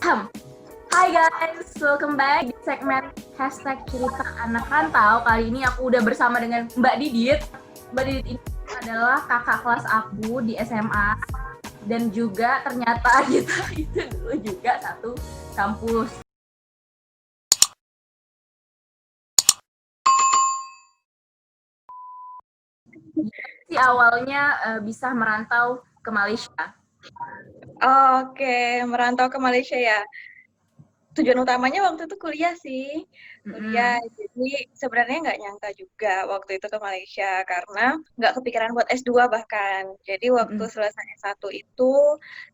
Hai guys, welcome back di segmen hashtag cerita anak rantau. Kali ini aku udah bersama dengan Mbak Didit. Mbak Didit ini adalah kakak kelas aku di SMA. Dan juga ternyata kita itu dulu juga satu kampus. Si awalnya bisa merantau ke Malaysia. Oke, merantau ke Malaysia ya. Tujuan utamanya waktu itu kuliah sih. Kuliah, jadi sebenarnya nggak nyangka juga waktu itu ke Malaysia karena nggak kepikiran buat S2 bahkan. Jadi waktu selesai S1 itu,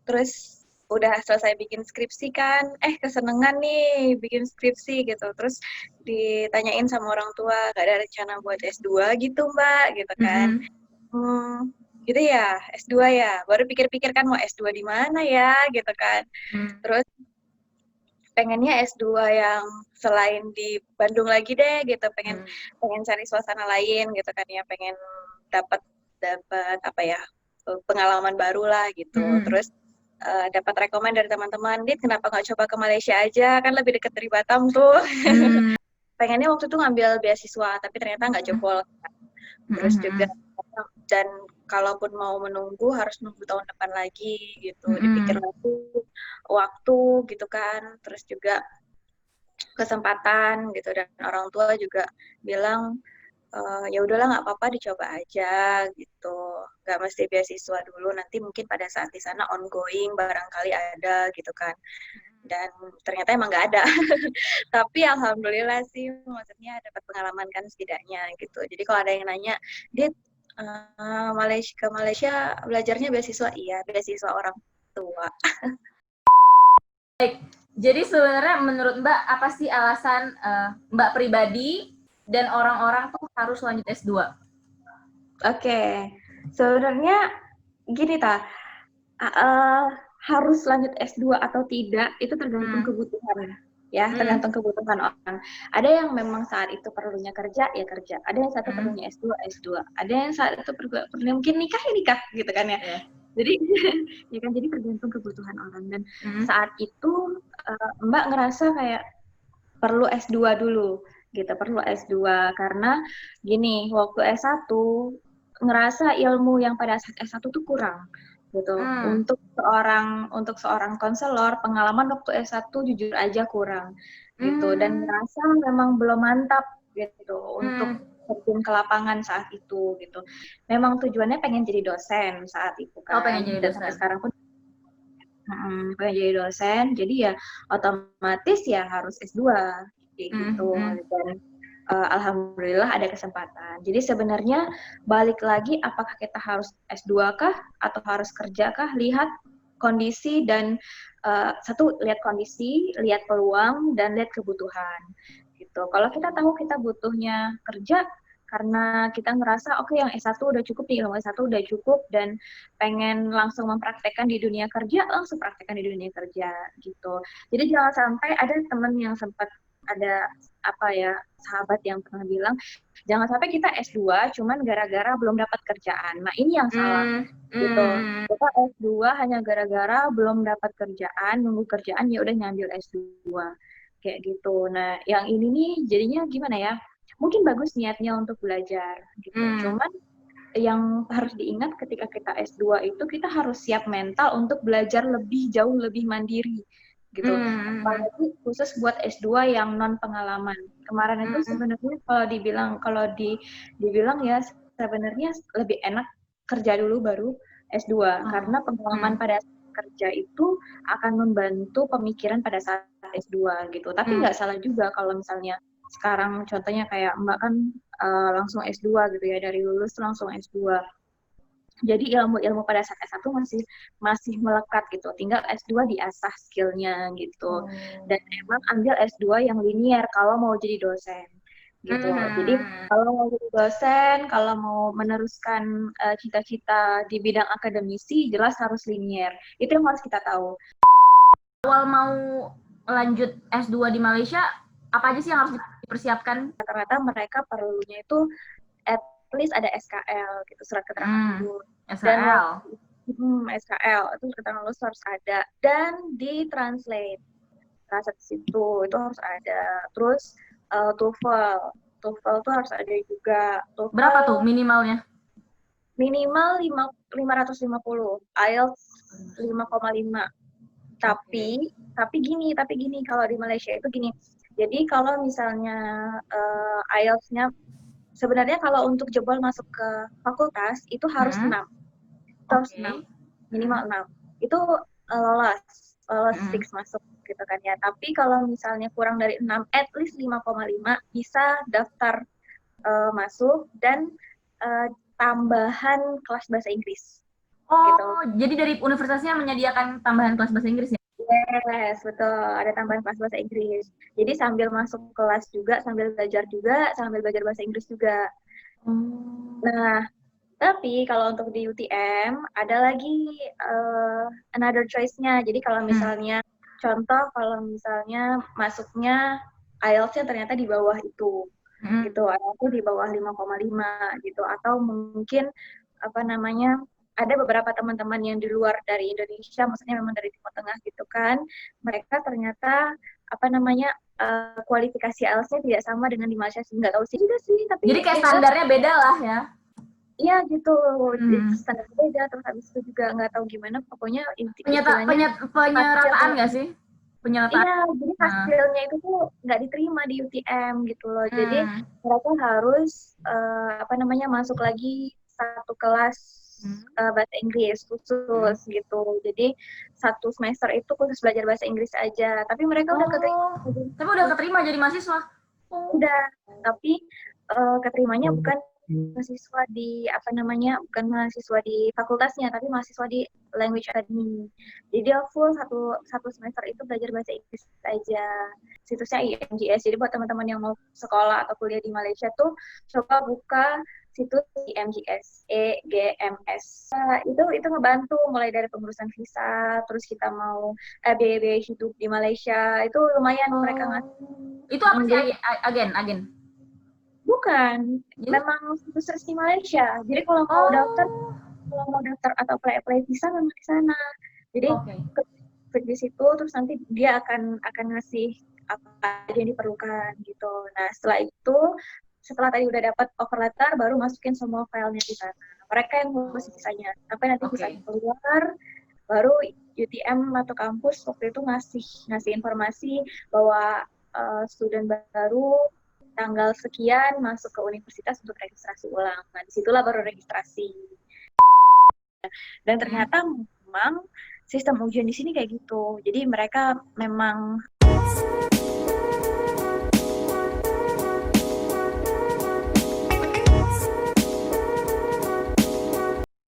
terus udah selesai bikin skripsi kan, kesenengan nih bikin skripsi gitu. Terus ditanyain sama orang tua, nggak ada rencana buat S2 gitu Mbak, gitu kan. Gitu ya, S2 ya. Baru pikir-pikir kan mau S2 di mana ya, gitu kan. Terus pengennya S2 yang selain di Bandung lagi deh gitu, pengen cari suasana lain gitu kan ya, pengen dapat apa ya, pengalaman baru lah gitu. Terus dapat rekomen dari teman-teman, "Dit, kenapa nggak coba ke Malaysia aja? Kan lebih dekat dari Batam tuh." Pengennya waktu itu ngambil beasiswa, tapi ternyata nggak jebol. Terus juga dan kalaupun mau menunggu harus nunggu tahun depan lagi gitu. Dipikir lagi waktu gitu kan. Terus juga kesempatan gitu, dan orang tua juga bilang ya udahlah nggak apa-apa dicoba aja gitu, nggak mesti beasiswa dulu, nanti mungkin pada saat di sana ongoing barangkali ada gitu kan. Dan ternyata emang nggak ada. Tapi alhamdulillah sih, maksudnya dapat pengalaman kan setidaknya gitu. Jadi kalau ada yang nanya, dia ke Malaysia belajarnya beasiswa, iya beasiswa orang tua. Baik, jadi sebenarnya menurut Mbak apa sih alasan Mbak pribadi dan orang-orang tuh harus lanjut S2? Oke, sebenarnya gini harus lanjut S2 atau tidak itu tergantung kebutuhan ya, tergantung kebutuhan orang. Ada yang memang saat itu perlunya kerja ya kerja, ada yang saat itu perlunya S2 S2, ada yang saat itu perlunya mungkin nikah ya nikah gitu kan ya. Jadi ya kan, jadi tergantung kebutuhan orang. Dan saat itu Mbak ngerasa kayak perlu S2 dulu gitu, perlu S2 karena gini, waktu S1 ngerasa ilmu yang pada saat S1 tuh kurang gitu. Untuk seorang konselor, pengalaman waktu S1 jujur aja kurang gitu, dan ngerasa memang belum mantap gitu untuk terjun ke lapangan saat itu gitu. Memang tujuannya pengen jadi dosen saat itu kan. Pengen jadi dan dosen. Sampai sekarang pun pengen jadi dosen, jadi ya otomatis ya harus S2 kayak gitu. Dan alhamdulillah ada kesempatan. Jadi sebenarnya balik lagi, apakah kita harus S2 kah atau harus kerja kah? Lihat kondisi dan satu, lihat kondisi, lihat peluang, dan lihat kebutuhan gitu. Kalau kita tahu kita butuhnya kerja karena kita ngerasa oke, yang S1 udah cukup nih, ilmu S1 udah cukup dan pengen langsung mempraktekkan di dunia kerja, langsung praktekkan di dunia kerja gitu. Jadi jangan sampai ada temen yang sempat ada sahabat yang pernah bilang, jangan sampai kita S2 cuman gara-gara belum dapat kerjaan. Nah, ini yang salah gitu. Kita S2 hanya gara-gara belum dapat kerjaan, nunggu kerjaan ya udah ngambil S2 kayak gitu. Nah, yang ini nih jadinya gimana ya? Mungkin bagus niatnya untuk belajar gitu. Cuman yang harus diingat ketika kita S2 itu kita harus siap mental untuk belajar lebih jauh, lebih mandiri gitu. Apalagi khusus buat S2 yang non pengalaman. Kemarin itu sebenarnya kalau dibilang ya sebenarnya lebih enak kerja dulu baru S2 karena pengalaman pada kerja itu akan membantu pemikiran pada saat S2 gitu. Tapi nggak salah juga kalau misalnya sekarang contohnya kayak Mbak kan langsung S2 gitu ya, dari lulus langsung S2. Jadi ilmu-ilmu pada saat S1 masih melekat gitu, tinggal S2 diasah skillnya gitu. Dan emang ambil S2 yang linier kalau mau jadi dosen gitu. Jadi kalau mau jadi dosen, kalau mau meneruskan cita-cita di bidang akademisi, jelas harus linier. Itu yang harus kita tahu. Awal mau lanjut S2 di Malaysia, apa aja sih yang harus dipersiapkan? Rata-rata mereka perlunya itu at least ada SKL gitu, surat keterangan lulus. SKL. SKL itu surat keterangan lulus harus ada dan ditranslate itu harus ada. Terus TOEFL tuh harus ada juga. TOEFL Berapa tuh minimalnya? minimal 550, IELTS 5,5. Tapi gini kalau di Malaysia itu gini. Jadi kalau misalnya IELTS-nya sebenarnya kalau untuk jebol masuk ke fakultas itu harus 6. Itu harus 6, minimal 6. Itu lolos fix masuk gitu kan ya. Tapi kalau misalnya kurang dari 6, at least 5,5 bisa daftar masuk dan tambahan kelas bahasa Inggris. Oh, gitu. Jadi dari universitasnya menyediakan tambahan kelas bahasa Inggris ya? Yes, betul. Ada tambahan kelas bahasa Inggris. Jadi sambil masuk kelas juga, sambil belajar bahasa Inggris juga. Nah, tapi kalau untuk di UTM ada lagi another choice-nya. Jadi kalau misalnya contoh kalau misalnya masuknya IELTS-nya ternyata di bawah itu. Gitu, atau di bawah 5,5 gitu, atau mungkin ada beberapa teman-teman yang di luar dari Indonesia, maksudnya memang dari Timur Tengah gitu kan, mereka ternyata kualifikasi IELTS-nya tidak sama dengan di Malaysia, nggak tahu sih juga sih, tapi jadi kayak standarnya beda lah ya. Iya gitu, standar beda, terus habis itu juga nggak tahu gimana, pokoknya penyerataan nggak sih? Penyerataan. Iya, jadi hasilnya itu tuh nggak diterima di UTM gitu loh. Jadi mereka harus masuk lagi satu kelas bahasa Inggris khusus gitu. Jadi satu semester itu khusus belajar bahasa Inggris aja. Tapi mereka udah keterima. Tapi udah keterima jadi mahasiswa? Udah, tapi keterimanya bukan mahasiswa di bukan mahasiswa di fakultasnya, tapi mahasiswa di language academy. Jadi dia full satu semester itu belajar bahasa Inggris aja. Situsnya IMGS. Jadi buat teman-teman yang mau sekolah atau kuliah di Malaysia tuh coba buka situs IMGS, EGMS. Itu ngebantu mulai dari pengurusan visa, terus kita mau biaya hidup di Malaysia itu lumayan mereka ngasih. Itu apa sih agen? Bukan, memang situs resmi Malaysia. Jadi kalau mau daftar atau apply visa memang di sana. Jadi klik di situ, terus nanti dia akan ngasih apa aja yang diperlukan gitu. Nah setelah tadi udah dapat offer letter, baru masukin semua filenya di sana. Mereka yang ngurus sisanya. Sampai nanti bisa keluar, baru UTM atau kampus waktu itu ngasih informasi bahwa student baru tanggal sekian masuk ke universitas untuk registrasi ulang. Nah, disitulah baru registrasi. Dan ternyata memang sistem ujian di sini kayak gitu. Jadi mereka memang